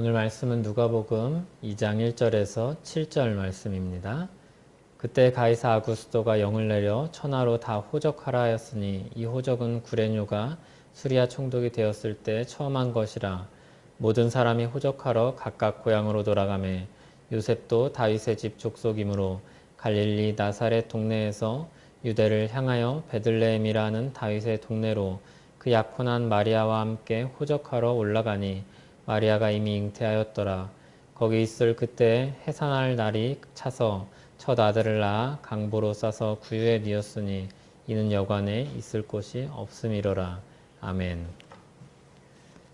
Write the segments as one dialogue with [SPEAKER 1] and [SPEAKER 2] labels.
[SPEAKER 1] 오늘 말씀은 누가복음 2장 1절에서 7절 말씀입니다. 그때 가이사 아구스도가 영을 내려 천하로 다 호적하라 하였으니 이 호적은 구레뇨가 수리아 총독이 되었을 때 처음 한 것이라. 모든 사람이 호적하러 각각 고향으로 돌아가매 요셉도 다윗의 집 족속이므로 갈릴리 나사렛 동네에서 유대를 향하여 베들레헴이라는 다윗의 동네로 그 약혼한 마리아와 함께 호적하러 올라가니 마리아가 이미 잉태하였더라. 거기 있을 그때 해산할 날이 차서 첫 아들을 낳아 강보로 싸서 구유에 뉘었으니 이는 여관에 있을 곳이 없음이로라. 아멘.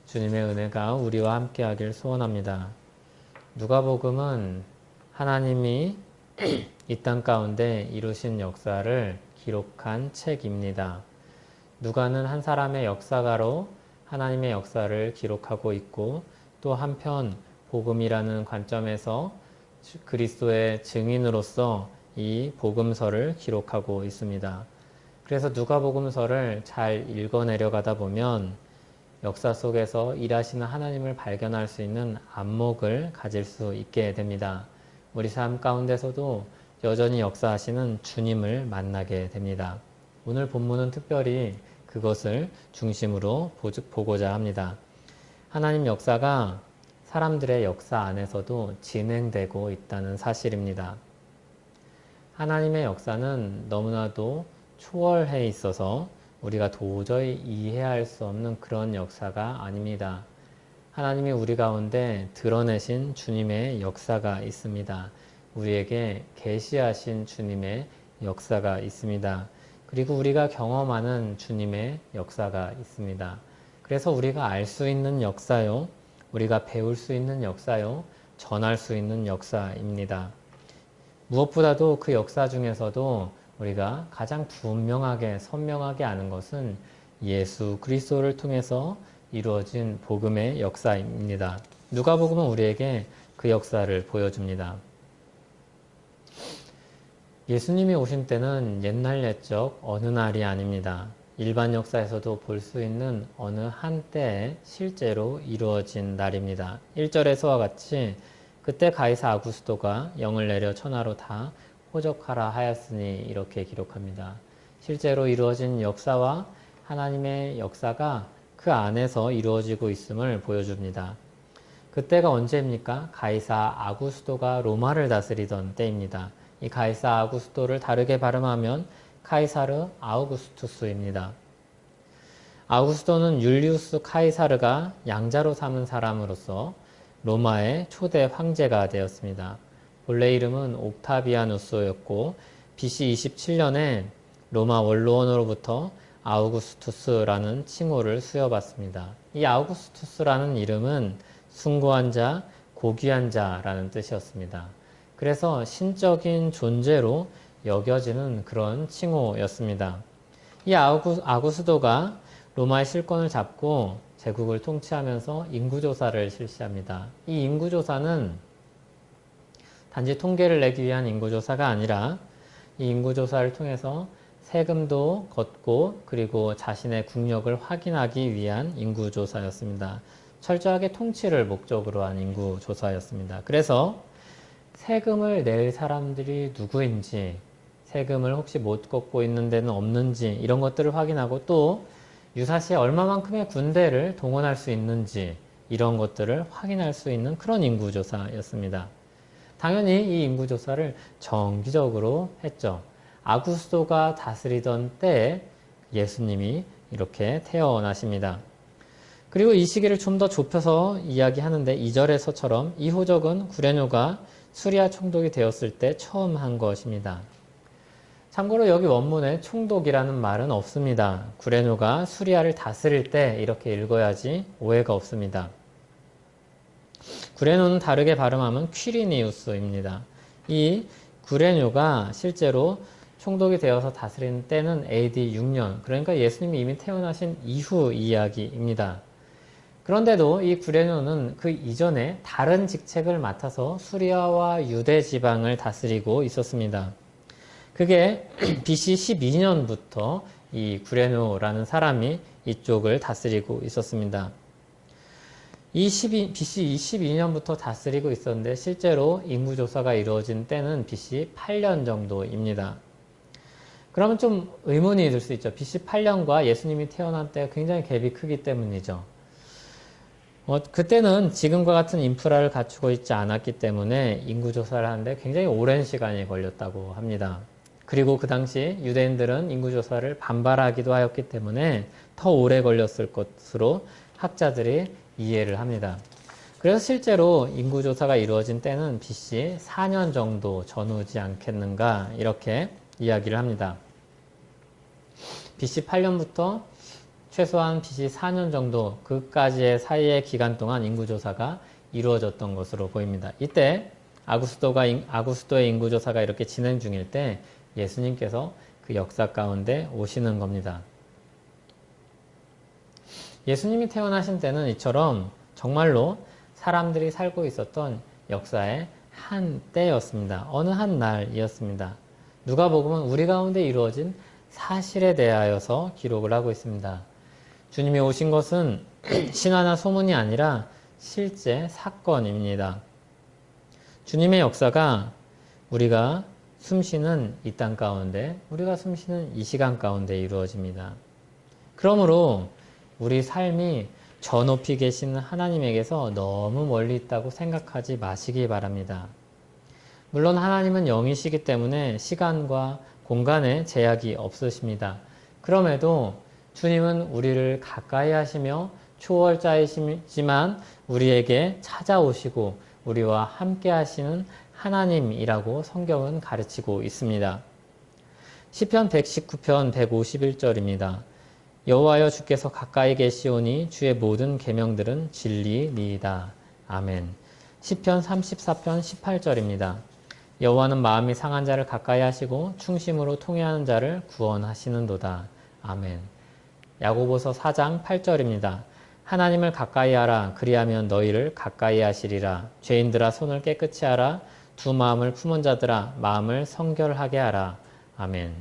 [SPEAKER 1] 주님의 은혜가 우리와 함께하길 소원합니다. 누가복음은 하나님이 이 땅 가운데 이루신 역사를 기록한 책입니다. 누가는 한 사람의 역사가로 하나님의 역사를 기록하고 있고 또 한편 복음이라는 관점에서 그리스도의 증인으로서 이 복음서를 기록하고 있습니다. 그래서 누가복음서를 잘 읽어내려가다 보면 역사 속에서 일하시는 하나님을 발견할 수 있는 안목을 가질 수 있게 됩니다. 우리 삶 가운데서도 여전히 역사하시는 주님을 만나게 됩니다. 오늘 본문은 특별히 그것을 중심으로 보고자 합니다. 하나님 역사가 사람들의 역사 안에서도 진행되고 있다는 사실입니다. 하나님의 역사는 너무나도 초월해 있어서 우리가 도저히 이해할 수 없는 그런 역사가 아닙니다. 하나님이 우리 가운데 드러내신 주님의 역사가 있습니다. 우리에게 계시하신 주님의 역사가 있습니다. 그리고 우리가 경험하는 주님의 역사가 있습니다. 그래서 우리가 알 수 있는 역사요, 우리가 배울 수 있는 역사요, 전할 수 있는 역사입니다. 무엇보다도 그 역사 중에서도 우리가 가장 분명하게 선명하게 아는 것은 예수 그리스도를 통해서 이루어진 복음의 역사입니다. 누가복음은 우리에게 그 역사를 보여줍니다. 예수님이 오신 때는 옛날 옛적 어느 날이 아닙니다. 일반 역사에서도 볼 수 있는 어느 한때에 실제로 이루어진 날입니다. 1절에서와 같이 그때 가이사 아구스도가 영을 내려 천하로 다 호적하라 하였으니 이렇게 기록합니다. 실제로 이루어진 역사와 하나님의 역사가 그 안에서 이루어지고 있음을 보여줍니다. 그때가 언제입니까? 가이사 아구스도가 로마를 다스리던 때입니다. 이 가이사 아구스도를 다르게 발음하면 카이사르 아우구스투스입니다. 아우구스도는 율리우스 카이사르가 양자로 삼은 사람으로서 로마의 초대 황제가 되었습니다. 본래 이름은 옥타비아누스였고 BC 27년에 로마 원로원으로부터 아우구스투스라는 칭호를 수여받습니다. 이 아우구스투스라는 이름은 숭고한 자, 고귀한 자라는 뜻이었습니다. 그래서 신적인 존재로 여겨지는 그런 칭호였습니다. 이 아구스도가 로마의 실권을 잡고 제국을 통치하면서 인구조사를 실시합니다. 이 인구조사는 단지 통계를 내기 위한 인구조사가 아니라 이 인구조사를 통해서 세금도 걷고 그리고 자신의 국력을 확인하기 위한 인구조사였습니다. 철저하게 통치를 목적으로 한 인구조사였습니다. 그래서 세금을 낼 사람들이 누구인지, 세금을 혹시 못 걷고 있는 데는 없는지 이런 것들을 확인하고 또 유사시에 얼마만큼의 군대를 동원할 수 있는지 이런 것들을 확인할 수 있는 그런 인구조사였습니다. 당연히 이 인구조사를 정기적으로 했죠. 아구스도가 다스리던 때에 예수님이 이렇게 태어나십니다. 그리고 이 시기를 좀 더 좁혀서 이야기하는데 2절에서처럼 이 호적은 구레뇨가 수리아 총독이 되었을 때 처음 한 것입니다. 참고로 여기 원문에 총독이라는 말은 없습니다. 구레뇨가 수리아를 다스릴 때 이렇게 읽어야지 오해가 없습니다. 구레뇨는 다르게 발음하면 퀴리니우스입니다. 이 구레뇨가 실제로 총독이 되어서 다스리는 때는 AD 6년, 그러니까 예수님이 이미 태어나신 이후 이야기입니다. 그런데도 이 구레뇨는 그 이전에 다른 직책을 맡아서 수리아와 유대 지방을 다스리고 있었습니다. 그게 BC 12년부터 이 구레뇨라는 사람이 이쪽을 다스리고 있었습니다. BC 22년부터 다스리고 있었는데 실제로 인구조사가 이루어진 때는 BC 8년 정도입니다. 그러면 좀 의문이 들 수 있죠. BC 8년과 예수님이 태어난 때가 굉장히 갭이 크기 때문이죠. 그때는 지금과 같은 인프라를 갖추고 있지 않았기 때문에 인구조사를 하는데 굉장히 오랜 시간이 걸렸다고 합니다. 그리고 그 당시 유대인들은 인구조사를 반발하기도 하였기 때문에 더 오래 걸렸을 것으로 학자들이 이해를 합니다. 그래서 실제로 인구조사가 이루어진 때는 BC 4년 정도 전후지 않겠는가 이렇게 이야기를 합니다. BC 8년부터 최소한 BC 4년 정도 그까지의 사이의 기간 동안 인구조사가 이루어졌던 것으로 보입니다. 이때 아구스도의 인구조사가 이렇게 진행 중일 때 예수님께서 그 역사 가운데 오시는 겁니다. 예수님이 태어나신 때는 이처럼 정말로 사람들이 살고 있었던 역사의 한 때였습니다. 어느 한 날이었습니다. 누가복음은 우리 가운데 이루어진 사실에 대하여서 기록을 하고 있습니다. 주님이 오신 것은 신화나 소문이 아니라 실제 사건입니다. 주님의 역사가 우리가 숨쉬는 이 땅 가운데, 우리가 숨쉬는 이 시간 가운데 이루어집니다. 그러므로 우리 삶이 저 높이 계시는 하나님에게서 너무 멀리 있다고 생각하지 마시기 바랍니다. 물론 하나님은 영이시기 때문에 시간과 공간에 제약이 없으십니다. 그럼에도 주님은 우리를 가까이 하시며 초월자이시지만 우리에게 찾아오시고 우리와 함께 하시는 하나님이라고 성경은 가르치고 있습니다. 시편 119편 151절입니다. 여호와여 주께서 가까이 계시오니 주의 모든 계명들은 진리니이다. 아멘. 시편 34편 18절입니다. 여호와는 마음이 상한 자를 가까이 하시고 충심으로 통회하는 자를 구원하시는도다. 아멘. 야고보서 4장 8절입니다. 하나님을 가까이 하라. 그리하면 너희를 가까이 하시리라. 죄인들아 손을 깨끗이 하라. 두 마음을 품은 자들아 마음을 성결하게 하라. 아멘.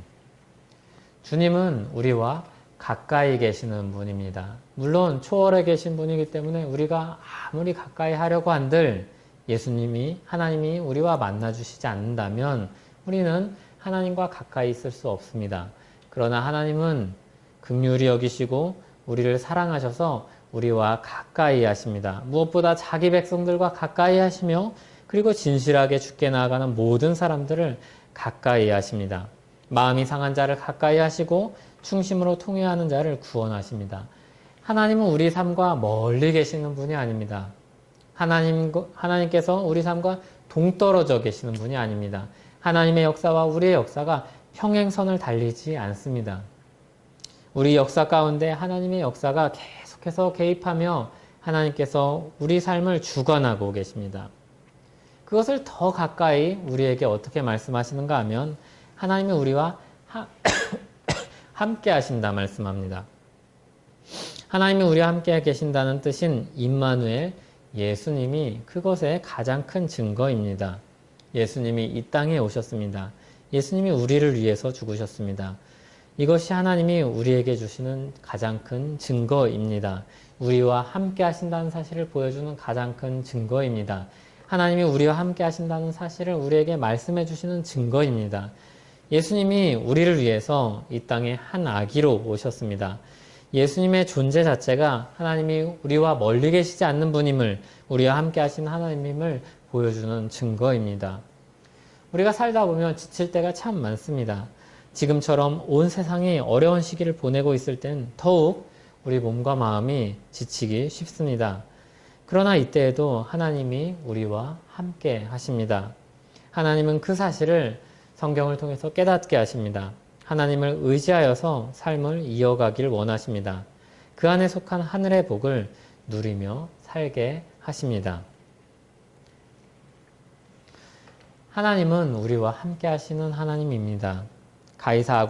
[SPEAKER 1] 주님은 우리와 가까이 계시는 분입니다. 물론 초월해 계신 분이기 때문에 우리가 아무리 가까이 하려고 한들 하나님이 우리와 만나주시지 않는다면 우리는 하나님과 가까이 있을 수 없습니다. 그러나 하나님은 긍휼히 여기시고 우리를 사랑하셔서 우리와 가까이 하십니다. 무엇보다 자기 백성들과 가까이 하시며 그리고 진실하게 주께 나아가는 모든 사람들을 가까이 하십니다. 마음이 상한 자를 가까이 하시고 충심으로 통회하는 자를 구원하십니다. 하나님은 우리 삶과 멀리 계시는 분이 아닙니다. 하나님께서 우리 삶과 동떨어져 계시는 분이 아닙니다. 하나님의 역사와 우리의 역사가 평행선을 달리지 않습니다. 우리 역사 가운데 하나님의 역사가 계속해서 개입하며 하나님께서 우리 삶을 주관하고 계십니다. 그것을 더 가까이 우리에게 어떻게 말씀하시는가 하면 하나님이 우리와 함께 하신다 말씀합니다. 하나님이 우리와 함께 계신다는 뜻인 임마누엘, 예수님이 그것의 가장 큰 증거입니다. 예수님이 이 땅에 오셨습니다. 예수님이 우리를 위해서 죽으셨습니다. 이것이 하나님이 우리에게 주시는 가장 큰 증거입니다. 우리와 함께 하신다는 사실을 보여주는 가장 큰 증거입니다. 하나님이 우리와 함께 하신다는 사실을 우리에게 말씀해 주시는 증거입니다. 예수님이 우리를 위해서 이 땅에 한 아기로 오셨습니다. 예수님의 존재 자체가 하나님이 우리와 멀리 계시지 않는 분임을, 우리와 함께 하신 하나님임을 보여주는 증거입니다. 우리가 살다 보면 지칠 때가 참 많습니다. 지금처럼 온 세상이 어려운 시기를 보내고 있을 땐 더욱 우리 몸과 마음이 지치기 쉽습니다. 그러나 이때에도 하나님이 우리와 함께 하십니다. 하나님은 그 사실을 성경을 통해서 깨닫게 하십니다. 하나님을 의지하여서 삶을 이어가길 원하십니다. 그 안에 속한 하늘의 복을 누리며 살게 하십니다. 하나님은 우리와 함께 하시는 하나님입니다. 가이사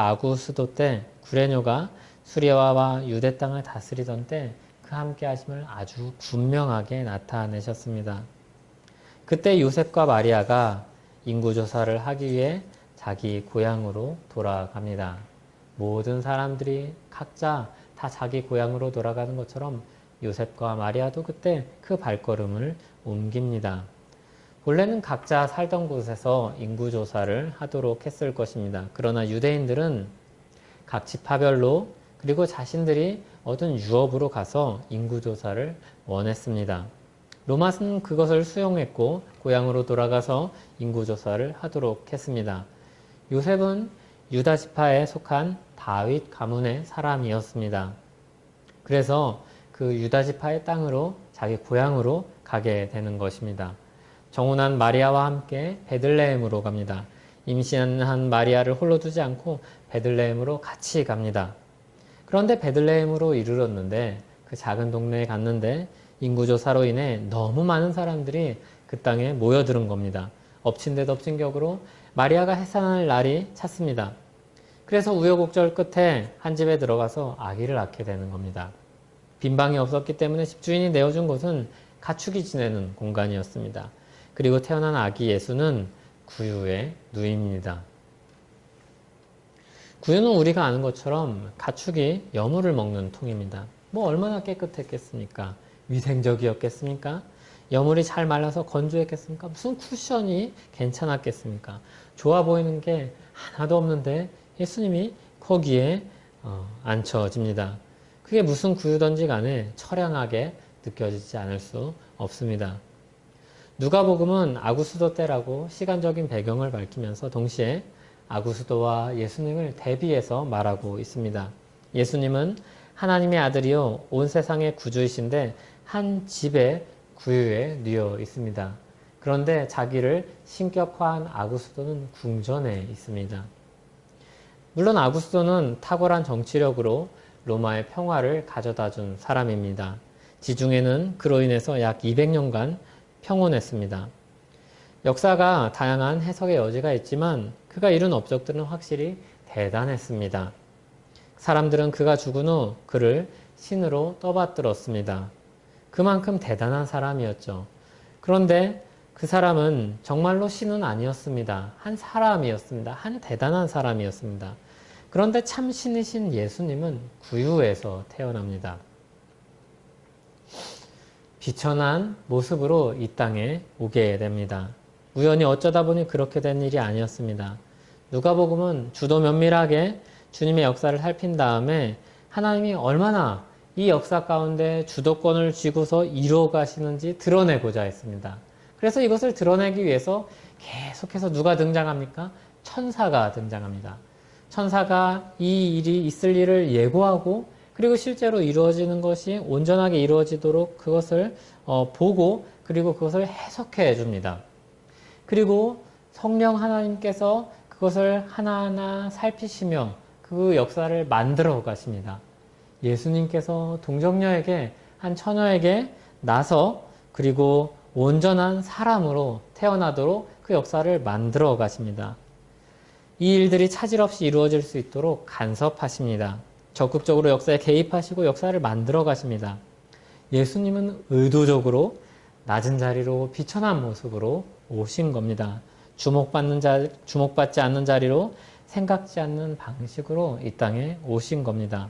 [SPEAKER 1] 아구스도 때 구레뇨가 수리아와 유대 땅을 다스리던 때 그 함께 하심을 아주 분명하게 나타내셨습니다. 그때 요셉과 마리아가 인구조사를 하기 위해 자기 고향으로 돌아갑니다. 모든 사람들이 각자 다 자기 고향으로 돌아가는 것처럼 요셉과 마리아도 그때 그 발걸음을 옮깁니다. 본래는 각자 살던 곳에서 인구조사를 하도록 했을 것입니다. 그러나 유대인들은 각 지파별로 그리고 자신들이 얻은 유업으로 가서 인구조사를 원했습니다. 로마는 그것을 수용했고 고향으로 돌아가서 인구조사를 하도록 했습니다. 요셉은 유다 지파에 속한 다윗 가문의 사람이었습니다. 그래서 그 유다 지파의 땅으로 자기 고향으로 가게 되는 것입니다. 정혼한 마리아와 함께 베들레헴으로 갑니다. 임신한 마리아를 홀로 두지 않고 베들레헴으로 같이 갑니다. 그런데 베들레헴으로 이르렀는데 그 작은 동네에 갔는데 인구조사로 인해 너무 많은 사람들이 그 땅에 모여드는 겁니다. 엎친 데 덮친 격으로 마리아가 해산할 날이 찼습니다. 그래서 우여곡절 끝에 한 집에 들어가서 아기를 낳게 되는 겁니다. 빈방이 없었기 때문에 집주인이 내어준 곳은 가축이 지내는 공간이었습니다. 그리고 태어난 아기 예수는 구유의 누이입니다. 구유는 우리가 아는 것처럼 가축이 여물을 먹는 통입니다. 뭐 얼마나 깨끗했겠습니까? 위생적이었겠습니까? 여물이 잘 말라서 건조했겠습니까? 무슨 쿠션이 괜찮았겠습니까? 좋아 보이는 게 하나도 없는데 예수님이 거기에 앉혀집니다. 그게 무슨 구유든지 간에 처량하게 느껴지지 않을 수 없습니다. 누가복음은 아구수도 때라고 시간적인 배경을 밝히면서 동시에 아구수도와 예수님을 대비해서 말하고 있습니다. 예수님은 하나님의 아들이요 온 세상의 구주이신데 한 집에 구유에 누워 있습니다. 그런데 자기를 신격화한 아구수도는 궁전에 있습니다. 물론 아구수도는 탁월한 정치력으로 로마의 평화를 가져다 준 사람입니다. 지중해는 그로 인해서 약 200년간 평온했습니다. 역사가 다양한 해석의 여지가 있지만 그가 이룬 업적들은 확실히 대단했습니다. 사람들은 그가 죽은 후 그를 신으로 떠받들었습니다. 그만큼 대단한 사람이었죠. 그런데 그 사람은 정말로 신은 아니었습니다. 한 사람이었습니다. 한 대단한 사람이었습니다. 그런데 참 신이신 예수님은 구유에서 태어납니다. 비천한 모습으로 이 땅에 오게 됩니다. 우연히 어쩌다 보니 그렇게 된 일이 아니었습니다. 누가복음은 주도 면밀하게 주님의 역사를 살핀 다음에 하나님이 얼마나 이 역사 가운데 주도권을 쥐고서 이루어 가시는지 드러내고자 했습니다. 그래서 이것을 드러내기 위해서 계속해서 누가 등장합니까? 천사가 등장합니다. 천사가 이 일이 있을 일을 예고하고 그리고 실제로 이루어지는 것이 온전하게 이루어지도록 그것을 보고 그리고 그것을 해석해 줍니다. 그리고 성령 하나님께서 그것을 하나하나 살피시며 그 역사를 만들어 가십니다. 예수님께서 동정녀에게 한 처녀에게 나서 그리고 온전한 사람으로 태어나도록 그 역사를 만들어 가십니다. 이 일들이 차질 없이 이루어질 수 있도록 간섭하십니다. 적극적으로 역사에 개입하시고 역사를 만들어 가십니다. 예수님은 의도적으로 낮은 자리로 비천한 모습으로 오신 겁니다. 주목받지 않는 자리로 생각지 않는 방식으로 이 땅에 오신 겁니다.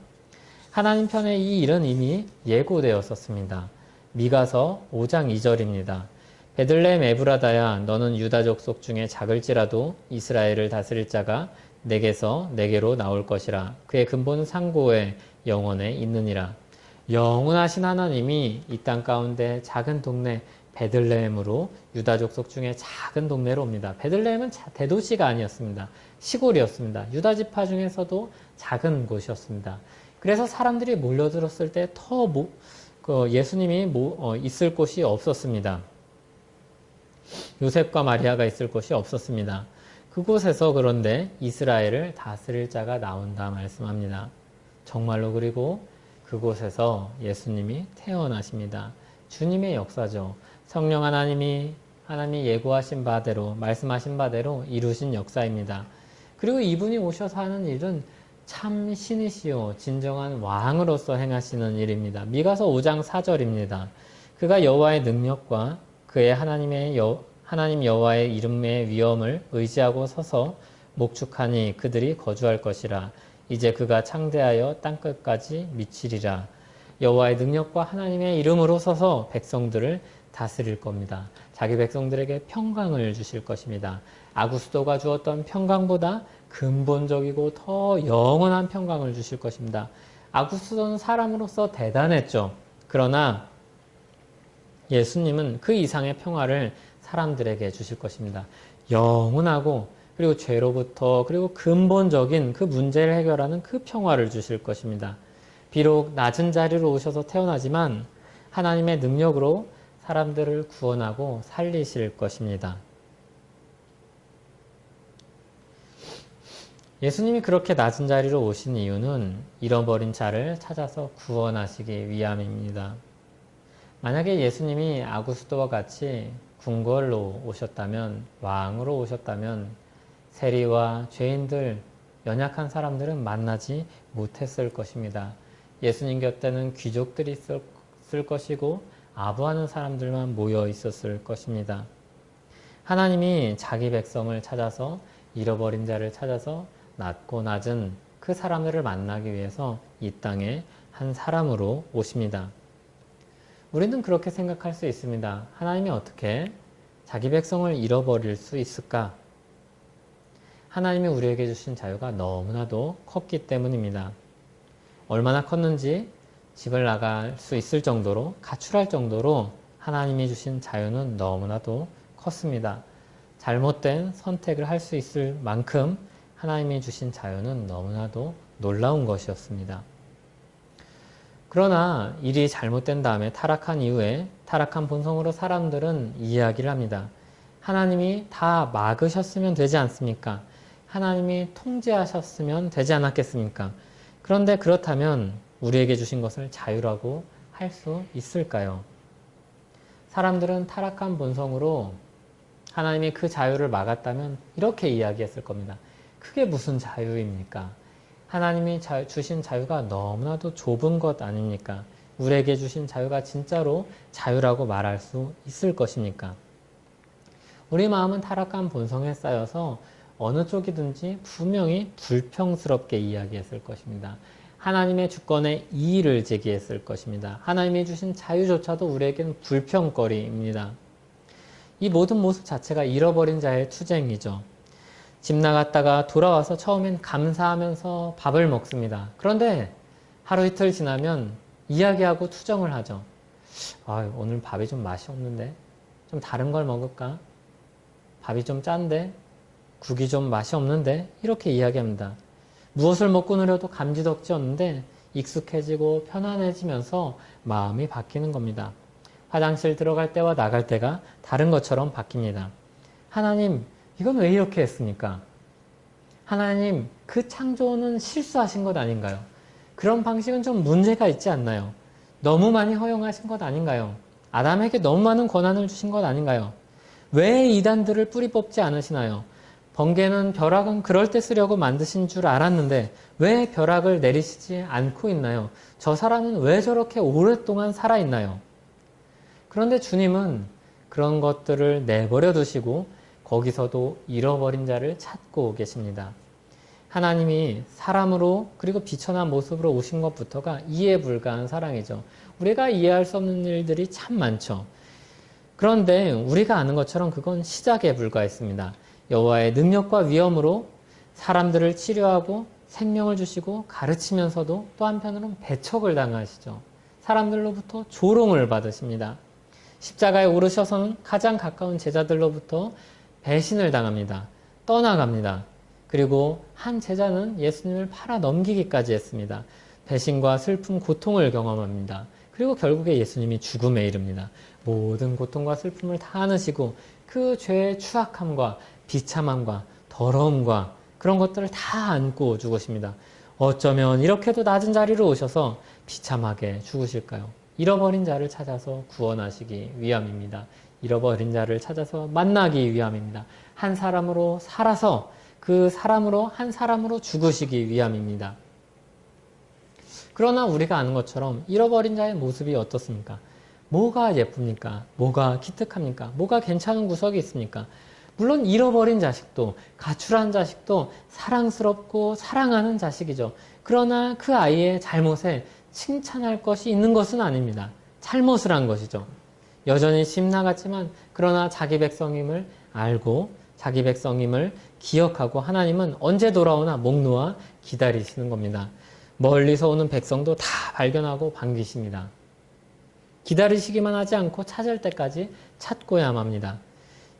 [SPEAKER 1] 하나님 편에 이 일은 이미 예고되었었습니다. 미가서 5장 2절입니다. 베들레헴 에브라다야 너는 유다 족속 중에 작을지라도 이스라엘을 다스릴 자가 내게서 내게로 나올 것이라. 그의 근본은 상고의 영원에 있느니라. 영원하신 하나님이 이 땅 가운데 작은 동네 베들레헴으로 유다 족속 중에 작은 동네로 옵니다. 베들레헴은 대도시가 아니었습니다. 시골이었습니다. 유다 지파 중에서도 작은 곳이었습니다. 그래서 사람들이 몰려들었을 때 더 예수님이 있을 곳이 없었습니다. 요셉과 마리아가 있을 곳이 없었습니다. 그곳에서 그런데 이스라엘을 다스릴 자가 나온다 말씀합니다. 정말로 그리고 그곳에서 예수님이 태어나십니다. 주님의 역사죠. 성령 하나님이 예고하신 바대로 말씀하신 바대로 이루신 역사입니다. 그리고 이분이 오셔서 하는 일은 참 신이시요 진정한 왕으로서 행하시는 일입니다. 미가서 5장 4절입니다. 그가 여호와의 능력과 그의 하나님 여호와의 이름의 위엄을 의지하고 서서 목축하니 그들이 거주할 것이라. 이제 그가 창대하여 땅끝까지 미치리라. 여호와의 능력과 하나님의 이름으로 서서 백성들을 다스릴 겁니다. 자기 백성들에게 평강을 주실 것입니다. 아구스도가 주었던 평강보다 근본적이고 더 영원한 평강을 주실 것입니다. 아구스도는 사람으로서 대단했죠. 그러나 예수님은 그 이상의 평화를 사람들에게 주실 것입니다. 영원하고 그리고 죄로부터 그리고 근본적인 그 문제를 해결하는 그 평화를 주실 것입니다. 비록 낮은 자리로 오셔서 태어나지만 하나님의 능력으로 사람들을 구원하고 살리실 것입니다. 예수님이 그렇게 낮은 자리로 오신 이유는 잃어버린 자를 찾아서 구원하시기 위함입니다. 만약에 예수님이 아구스도와 같이 궁궐로 오셨다면, 왕으로 오셨다면 세리와 죄인들, 연약한 사람들은 만나지 못했을 것입니다. 예수님 곁에는 귀족들이 있었을 것이고 아부하는 사람들만 모여 있었을 것입니다. 하나님이 자기 백성을 찾아서 잃어버린 자를 찾아서 낮고 낮은 그 사람들을 만나기 위해서 이 땅에 한 사람으로 오십니다. 우리는 그렇게 생각할 수 있습니다. 하나님이 어떻게 자기 백성을 잃어버릴 수 있을까? 하나님이 우리에게 주신 자유가 너무나도 컸기 때문입니다. 얼마나 컸는지 집을 나갈 수 있을 정도로, 가출할 정도로 하나님이 주신 자유는 너무나도 컸습니다. 잘못된 선택을 할 수 있을 만큼 하나님이 주신 자유는 너무나도 놀라운 것이었습니다. 그러나 일이 잘못된 다음에 타락한 이후에 타락한 본성으로 사람들은 이야기를 합니다. 하나님이 다 막으셨으면 되지 않습니까? 하나님이 통제하셨으면 되지 않았겠습니까? 그런데 그렇다면 우리에게 주신 것을 자유라고 할 수 있을까요? 사람들은 타락한 본성으로 하나님이 그 자유를 막았다면 이렇게 이야기했을 겁니다. 그게 무슨 자유입니까? 하나님이 주신 자유가 너무나도 좁은 것 아닙니까? 우리에게 주신 자유가 진짜로 자유라고 말할 수 있을 것입니까? 우리 마음은 타락한 본성에 쌓여서 어느 쪽이든지 분명히 불평스럽게 이야기했을 것입니다. 하나님의 주권에 이의를 제기했을 것입니다. 하나님이 주신 자유조차도 우리에게는 불평거리입니다. 이 모든 모습 자체가 잃어버린 자의 투쟁이죠. 집 나갔다가 돌아와서 처음엔 감사하면서 밥을 먹습니다. 그런데 하루 이틀 지나면 이야기하고 투정을 하죠. 오늘 밥이 좀 맛이 없는데? 좀 다른 걸 먹을까? 밥이 좀 짠데? 국이 좀 맛이 없는데? 이렇게 이야기합니다. 무엇을 먹고 느려도 감지덕지 없는데 익숙해지고 편안해지면서 마음이 바뀌는 겁니다. 화장실 들어갈 때와 나갈 때가 다른 것처럼 바뀝니다. 하나님, 이건 왜 이렇게 했습니까? 하나님, 그 창조는 실수하신 것 아닌가요? 그런 방식은 좀 문제가 있지 않나요? 너무 많이 허용하신 것 아닌가요? 아담에게 너무 많은 권한을 주신 것 아닌가요? 왜 이단들을 뿌리 뽑지 않으시나요? 번개는 벼락은 그럴 때 쓰려고 만드신 줄 알았는데 왜 벼락을 내리시지 않고 있나요? 저 사람은 왜 저렇게 오랫동안 살아있나요? 그런데 주님은 그런 것들을 내버려 두시고 거기서도 잃어버린 자를 찾고 계십니다. 하나님이 사람으로 그리고 비천한 모습으로 오신 것부터가 이해 불가한 사랑이죠. 우리가 이해할 수 없는 일들이 참 많죠. 그런데 우리가 아는 것처럼 그건 시작에 불과했습니다. 여호와의 능력과 위엄으로 사람들을 치료하고 생명을 주시고 가르치면서도 또 한편으로는 배척을 당하시죠. 사람들로부터 조롱을 받으십니다. 십자가에 오르셔서는 가장 가까운 제자들로부터 배신을 당합니다. 떠나갑니다. 그리고 한 제자는 예수님을 팔아 넘기기까지 했습니다. 배신과 슬픔, 고통을 경험합니다. 그리고 결국에 예수님이 죽음에 이릅니다. 모든 고통과 슬픔을 다 안으시고 그 죄의 추악함과 비참함과 더러움과 그런 것들을 다 안고 죽으십니다. 어쩌면 이렇게도 낮은 자리로 오셔서 비참하게 죽으실까요? 잃어버린 자를 찾아서 구원하시기 위함입니다. 잃어버린 자를 찾아서 만나기 위함입니다. 한 사람으로 살아서 그 사람으로 한 사람으로 죽으시기 위함입니다. 그러나 우리가 아는 것처럼 잃어버린 자의 모습이 어떻습니까? 뭐가 예쁩니까? 뭐가 기특합니까? 뭐가 괜찮은 구석이 있습니까? 물론 잃어버린 자식도 가출한 자식도 사랑스럽고 사랑하는 자식이죠. 그러나 그 아이의 잘못에 칭찬할 것이 있는 것은 아닙니다. 잘못을 한 것이죠. 여전히 심나갔지만 그러나 자기 백성임을 알고 자기 백성임을 기억하고 하나님은 언제 돌아오나 목 놓아 기다리시는 겁니다. 멀리서 오는 백성도 다 발견하고 반기십니다. 기다리시기만 하지 않고 찾을 때까지 찾고야 합니다.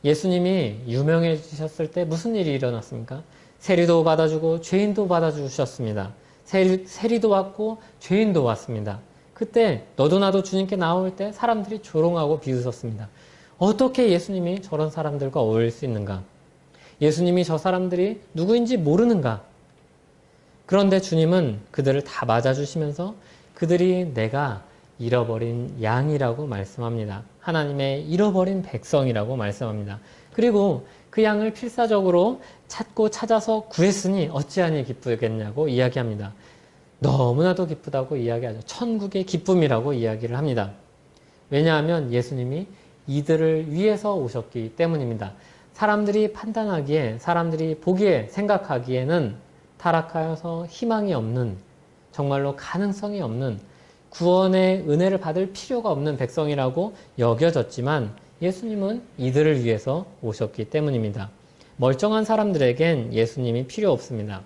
[SPEAKER 1] 예수님이 유명해지셨을 때 무슨 일이 일어났습니까? 세리도 받아주고 죄인도 받아주셨습니다. 세리도 왔고 죄인도 왔습니다. 그때 너도 나도 주님께 나올 때 사람들이 조롱하고 비웃었습니다. 어떻게 예수님이 저런 사람들과 어울릴 수 있는가? 예수님이 저 사람들이 누구인지 모르는가? 그런데 주님은 그들을 다 맞아주시면서 그들이 내가 잃어버린 양이라고 말씀합니다. 하나님의 잃어버린 백성이라고 말씀합니다. 그리고 그 양을 필사적으로 찾고 찾아서 구했으니 어찌하니 기쁘겠냐고 이야기합니다. 너무나도 기쁘다고 이야기하죠. 천국의 기쁨이라고 이야기를 합니다. 왜냐하면 예수님이 이들을 위해서 오셨기 때문입니다. 사람들이 판단하기에, 사람들이 보기에, 생각하기에는 타락하여서 희망이 없는, 정말로 가능성이 없는, 구원의 은혜를 받을 필요가 없는 백성이라고 여겨졌지만 예수님은 이들을 위해서 오셨기 때문입니다. 멀쩡한 사람들에겐 예수님이 필요 없습니다.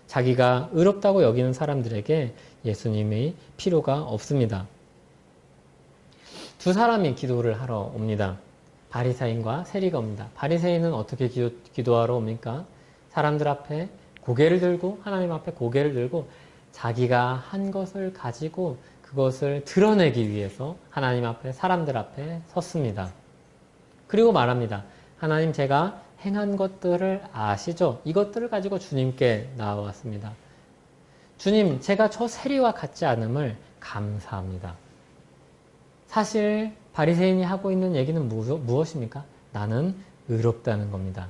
[SPEAKER 1] 자기가 의롭다고 여기는 사람들에게 예수님이 필요가 없습니다. 두 사람이 기도를 하러 옵니다. 바리새인과 세리가 옵니다. 바리새인은 어떻게 기도하러 옵니까? 사람들 앞에 고개를 들고 하나님 앞에 고개를 들고 자기가 한 것을 가지고 그것을 드러내기 위해서 하나님 앞에 사람들 앞에 섰습니다. 그리고 말합니다. 하나님 제가 행한 것들을 아시죠? 이것들을 가지고 주님께 나왔습니다. 주님 제가 저 세리와 같지 않음을 감사합니다. 사실 바리새인이 하고 있는 얘기는 무엇입니까? 나는 의롭다는 겁니다.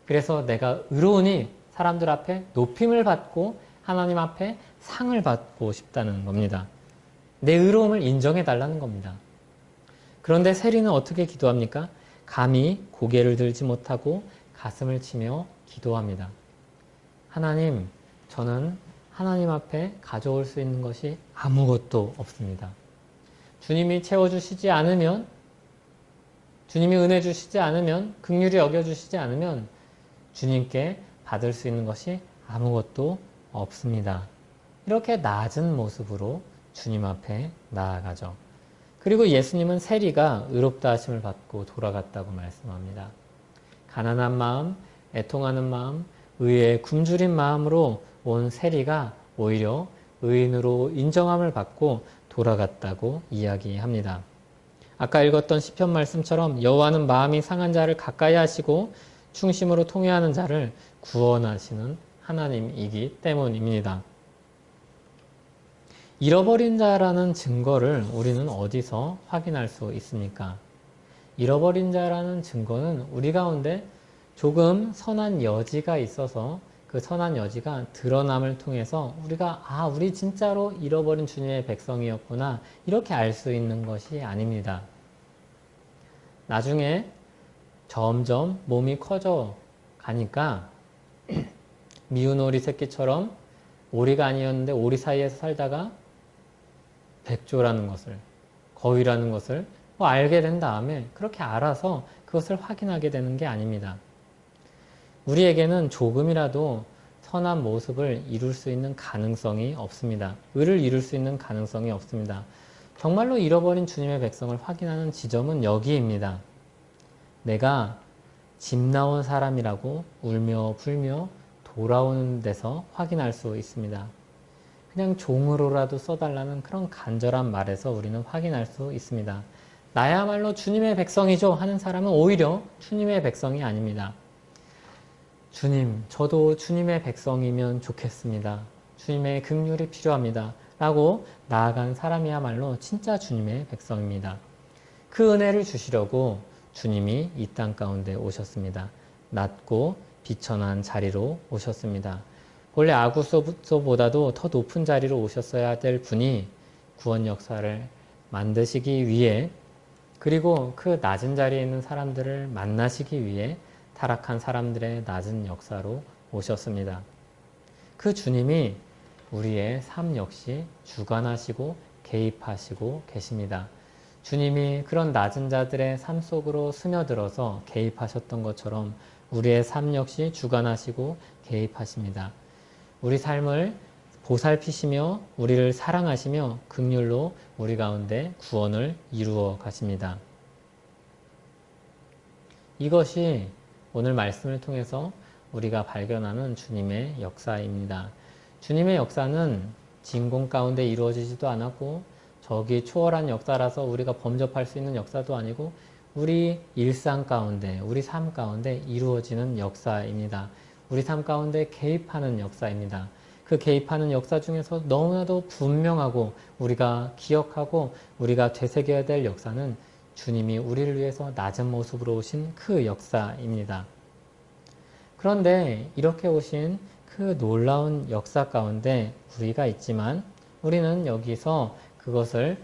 [SPEAKER 1] 그래서 내가 의로우니 사람들 앞에 높임을 받고 하나님 앞에 상을 받고 싶다는 겁니다. 내 의로움을 인정해 달라는 겁니다. 그런데 세리는 어떻게 기도합니까? 감히 고개를 들지 못하고 가슴을 치며 기도합니다. 하나님, 저는 하나님 앞에 가져올 수 있는 것이 아무것도 없습니다. 주님이 채워주시지 않으면, 주님이 은혜 주시지 않으면, 긍휼히 여겨주시지 않으면 주님께 받을 수 있는 것이 아무것도 없습니다. 이렇게 낮은 모습으로 주님 앞에 나아가죠. 그리고 예수님은 세리가 의롭다 하심을 받고 돌아갔다고 말씀합니다. 가난한 마음, 애통하는 마음, 의에 굶주린 마음으로 온 세리가 오히려 의인으로 인정함을 받고 돌아갔다고 이야기합니다. 아까 읽었던 시편 말씀처럼 여호와는 마음이 상한 자를 가까이 하시고 충심으로 통회하는 자를 구원하시는 하나님이기 때문입니다. 잃어버린 자라는 증거를 우리는 어디서 확인할 수 있습니까? 잃어버린 자라는 증거는 우리 가운데 조금 선한 여지가 있어서 그 선한 여지가 드러남을 통해서 우리가 우리 진짜로 잃어버린 주님의 백성이었구나 이렇게 알 수 있는 것이 아닙니다. 나중에 점점 몸이 커져 가니까 미운 오리 새끼처럼 오리가 아니었는데 오리 사이에서 살다가 백조라는 것을, 거위라는 것을 알게 된 다음에 그렇게 알아서 그것을 확인하게 되는 게 아닙니다. 우리에게는 조금이라도 선한 모습을 이룰 수 있는 가능성이 없습니다. 의를 이룰 수 있는 가능성이 없습니다. 정말로 잃어버린 주님의 백성을 확인하는 지점은 여기입니다. 내가 집 나온 사람이라고 울며 불며 돌아오는 데서 확인할 수 있습니다. 그냥 종으로라도 써달라는 그런 간절한 말에서 우리는 확인할 수 있습니다. 나야말로 주님의 백성이죠 하는 사람은 오히려 주님의 백성이 아닙니다. 주님, 저도 주님의 백성이면 좋겠습니다. 주님의 긍휼이 필요합니다. 라고 나아간 사람이야말로 진짜 주님의 백성입니다. 그 은혜를 주시려고 주님이 이 땅 가운데 오셨습니다. 낮고 비천한 자리로 오셨습니다. 원래 아구소보다도 더 높은 자리로 오셨어야 될 분이 구원 역사를 만드시기 위해 그리고 그 낮은 자리에 있는 사람들을 만나시기 위해 타락한 사람들의 낮은 역사로 오셨습니다. 그 주님이 우리의 삶 역시 주관하시고 개입하시고 계십니다. 주님이 그런 낮은 자들의 삶 속으로 스며들어서 개입하셨던 것처럼 우리의 삶 역시 주관하시고 개입하십니다. 우리 삶을 보살피시며 우리를 사랑하시며 긍휼로 우리 가운데 구원을 이루어 가십니다. 이것이 오늘 말씀을 통해서 우리가 발견하는 주님의 역사입니다. 주님의 역사는 진공 가운데 이루어지지도 않았고 저기 초월한 역사라서 우리가 범접할 수 있는 역사도 아니고 우리 일상 가운데, 우리 삶 가운데 이루어지는 역사입니다. 우리 삶 가운데 개입하는 역사입니다. 그 개입하는 역사 중에서 너무나도 분명하고 우리가 기억하고 우리가 되새겨야 될 역사는 주님이 우리를 위해서 낮은 모습으로 오신 그 역사입니다. 그런데 이렇게 오신 그 놀라운 역사 가운데 우리가 있지만 우리는 여기서 그것을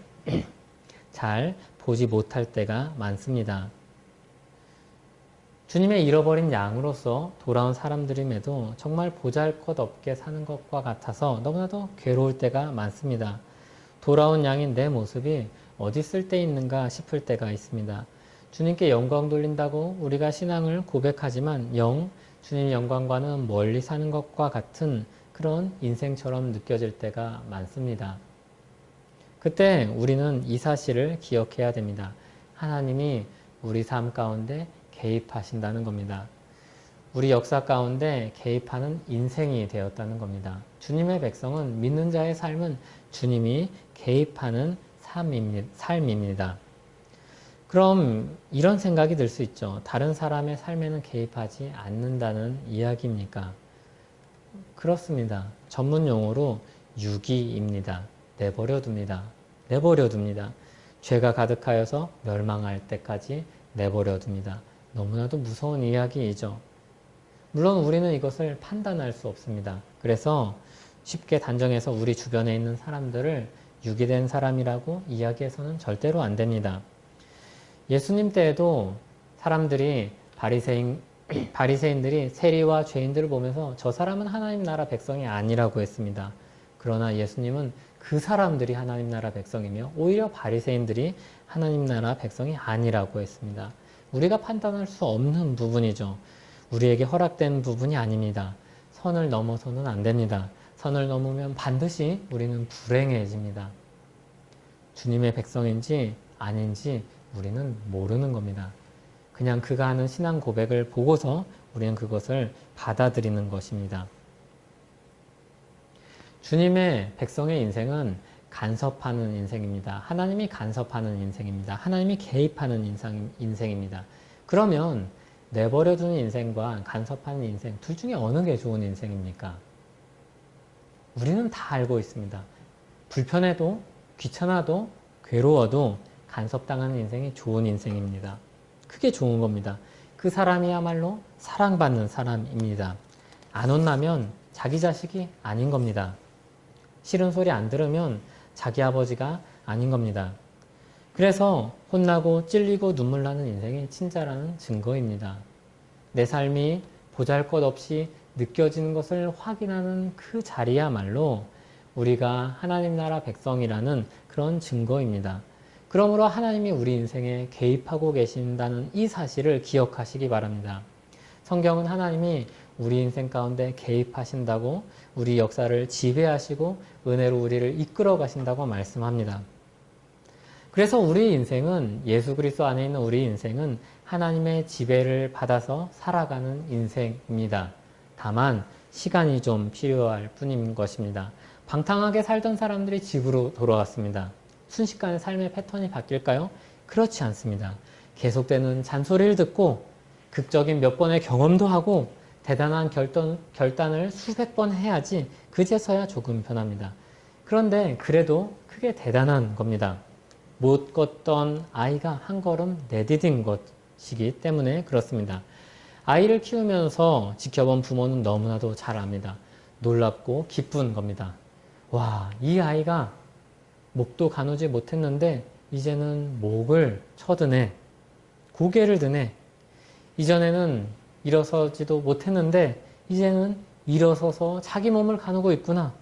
[SPEAKER 1] 잘 보지 못할 때가 많습니다. 주님의 잃어버린 양으로서 돌아온 사람들임에도 정말 보잘것없게 사는 것과 같아서 너무나도 괴로울 때가 많습니다. 돌아온 양인 내 모습이 어디 쓸데있는가 싶을 때가 있습니다. 주님께 영광 돌린다고 우리가 신앙을 고백하지만 영 주님 영광과는 멀리 사는 것과 같은 그런 인생처럼 느껴질 때가 많습니다. 그때 우리는 이 사실을 기억해야 됩니다. 하나님이 우리 삶 가운데 개입하신다는 겁니다. 우리 역사 가운데 개입하는 인생이 되었다는 겁니다. 주님의 백성은, 믿는 자의 삶은 주님이 개입하는 삶입니다. 그럼 이런 생각이 들 수 있죠. 다른 사람의 삶에는 개입하지 않는다는 이야기입니까? 그렇습니다. 전문 용어로 유기입니다. 내버려둡니다. 내버려둡니다. 죄가 가득하여서 멸망할 때까지 내버려둡니다. 너무나도 무서운 이야기이죠. 물론 우리는 이것을 판단할 수 없습니다. 그래서 쉽게 단정해서 우리 주변에 있는 사람들을 유기된 사람이라고 이야기해서는 절대로 안 됩니다. 예수님 때에도 사람들이 바리새인들이 세리와 죄인들을 보면서 저 사람은 하나님 나라 백성이 아니라고 했습니다. 그러나 예수님은 그 사람들이 하나님 나라 백성이며 오히려 바리새인들이 하나님 나라 백성이 아니라고 했습니다. 우리가 판단할 수 없는 부분이죠. 우리에게 허락된 부분이 아닙니다. 선을 넘어서는 안 됩니다. 선을 넘으면 반드시 우리는 불행해집니다. 주님의 백성인지 아닌지 우리는 모르는 겁니다. 그냥 그가 하는 신앙 고백을 보고서 우리는 그것을 받아들이는 것입니다. 주님의 백성의 인생은 간섭하는 인생입니다. 하나님이 간섭하는 인생입니다. 하나님이 개입하는 인생입니다. 그러면 내버려두는 인생과 간섭하는 인생 둘 중에 어느 게 좋은 인생입니까? 우리는 다 알고 있습니다. 불편해도 귀찮아도 괴로워도 간섭당하는 인생이 좋은 인생입니다. 그게 좋은 겁니다. 그 사람이야말로 사랑받는 사람입니다. 안 혼나면 자기 자식이 아닌 겁니다. 싫은 소리 안 들으면 자기 아버지가 아닌 겁니다. 그래서 혼나고 찔리고 눈물 나는 인생이 친자라는 증거입니다. 내 삶이 보잘것없이 느껴지는 것을 확인하는 그 자리야말로 우리가 하나님 나라 백성이라는 그런 증거입니다. 그러므로 하나님이 우리 인생에 개입하고 계신다는 이 사실을 기억하시기 바랍니다. 성경은 하나님이 우리 인생 가운데 개입하신다고 우리 역사를 지배하시고 은혜로 우리를 이끌어 가신다고 말씀합니다. 그래서 우리 인생은 예수 그리스도 안에 있는 우리 인생은 하나님의 지배를 받아서 살아가는 인생입니다. 다만 시간이 좀 필요할 뿐인 것입니다. 방탕하게 살던 사람들이 집으로 돌아왔습니다. 순식간에 삶의 패턴이 바뀔까요? 그렇지 않습니다. 계속되는 잔소리를 듣고 극적인 몇 번의 경험도 하고 대단한 결단을 수백 번 해야지 그제서야 조금 변합니다. 그런데 그래도 그게 대단한 겁니다. 못 걷던 아이가 한 걸음 내디딘 것이기 때문에 그렇습니다. 아이를 키우면서 지켜본 부모는 너무나도 잘 압니다. 놀랍고 기쁜 겁니다. 와, 이 아이가 목도 가누지 못했는데 이제는 목을 쳐드네. 고개를 드네. 이전에는 일어서지도 못했는데 이제는 일어서서 자기 몸을 가누고 있구나.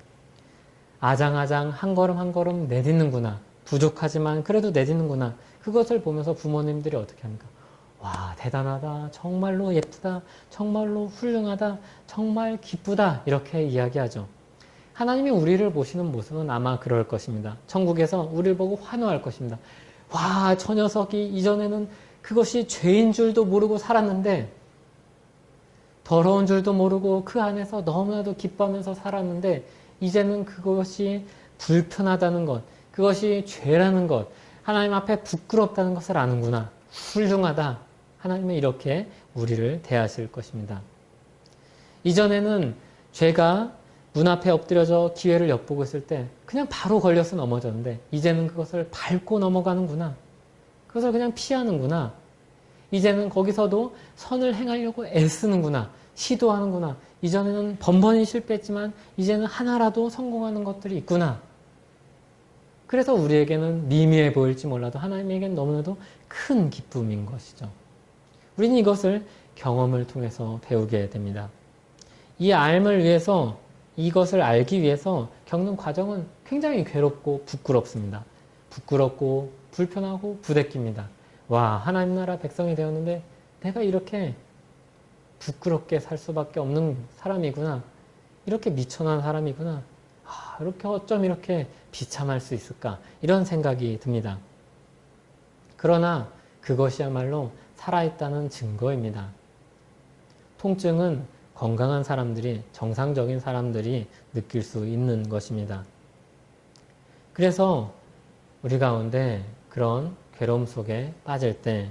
[SPEAKER 1] 아장아장 한 걸음 한 걸음 내딛는구나. 부족하지만 그래도 내딛는구나. 그것을 보면서 부모님들이 어떻게 합니까? 와, 대단하다. 정말로 예쁘다. 정말로 훌륭하다. 정말 기쁘다. 이렇게 이야기하죠. 하나님이 우리를 보시는 모습은 아마 그럴 것입니다. 천국에서 우리를 보고 환호할 것입니다. 와, 저 녀석이 이전에는 그것이 죄인 줄도 모르고 살았는데, 더러운 줄도 모르고 그 안에서 너무나도 기뻐하면서 살았는데, 이제는 그것이 불편하다는 것, 그것이 죄라는 것, 하나님 앞에 부끄럽다는 것을 아는구나. 훌륭하다. 하나님은 이렇게 우리를 대하실 것입니다. 이전에는 죄가 문 앞에 엎드려져 기회를 엿보고 있을 때 그냥 바로 걸려서 넘어졌는데 이제는 그것을 밟고 넘어가는구나. 그것을 그냥 피하는구나. 이제는 거기서도 선을 행하려고 애쓰는구나. 시도하는구나. 이전에는 번번이 실패했지만 이제는 하나라도 성공하는 것들이 있구나. 그래서 우리에게는 미미해 보일지 몰라도 하나님에게는 너무나도 큰 기쁨인 것이죠. 우리는 이것을 경험을 통해서 배우게 됩니다. 이 알을 위해서, 이것을 알기 위해서 겪는 과정은 굉장히 괴롭고 부끄럽습니다. 부끄럽고 불편하고 부대낍니다. 와, 하나님 나라 백성이 되었는데 내가 이렇게 부끄럽게 살 수밖에 없는 사람이구나. 이렇게 미천한 사람이구나. 아, 이렇게 어쩜 이렇게 비참할 수 있을까? 이런 생각이 듭니다. 그러나 그것이야말로 살아있다는 증거입니다. 통증은 건강한 사람들이, 정상적인 사람들이 느낄 수 있는 것입니다. 그래서 우리 가운데 그런 괴로움 속에 빠질 때,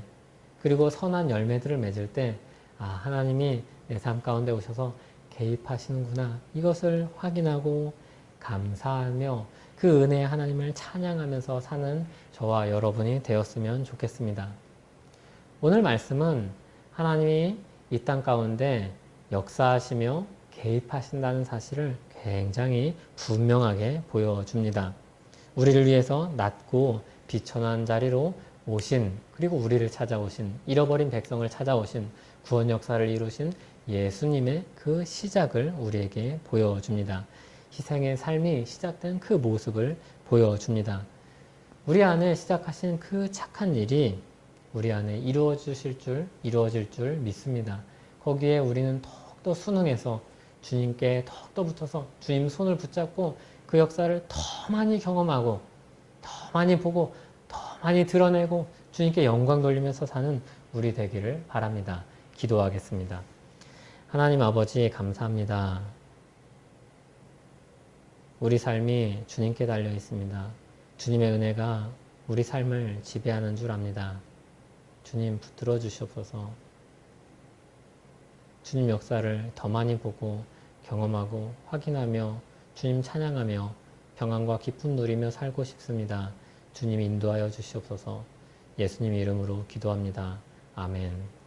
[SPEAKER 1] 그리고 선한 열매들을 맺을 때, 아, 하나님이 내 삶 가운데 오셔서 개입하시는구나. 이것을 확인하고 감사하며 그 은혜의 하나님을 찬양하면서 사는 저와 여러분이 되었으면 좋겠습니다. 오늘 말씀은 하나님이 이 땅 가운데 역사하시며 개입하신다는 사실을 굉장히 분명하게 보여줍니다. 우리를 위해서 낮고 비천한 자리로 오신, 그리고 우리를 찾아오신, 잃어버린 백성을 찾아오신, 구원 역사를 이루신 예수님의 그 시작을 우리에게 보여줍니다. 희생의 삶이 시작된 그 모습을 보여줍니다. 우리 안에 시작하신 그 착한 일이 우리 안에 이루어질 줄 믿습니다. 거기에 우리는 더욱더 순응해서 주님께 더욱더 붙어서 주님 손을 붙잡고 그 역사를 더 많이 경험하고 더 많이 보고 더 많이 드러내고 주님께 영광 돌리면서 사는 우리 되기를 바랍니다. 기도하겠습니다. 하나님 아버지 감사합니다. 우리 삶이 주님께 달려 있습니다. 주님의 은혜가 우리 삶을 지배하는 줄 압니다. 주님 붙들어 주시옵소서. 주님 역사를 더 많이 보고 경험하고 확인하며 주님 찬양하며 평안과 기쁨 누리며 살고 싶습니다. 주님 인도하여 주시옵소서. 예수님 이름으로 기도합니다. 아멘.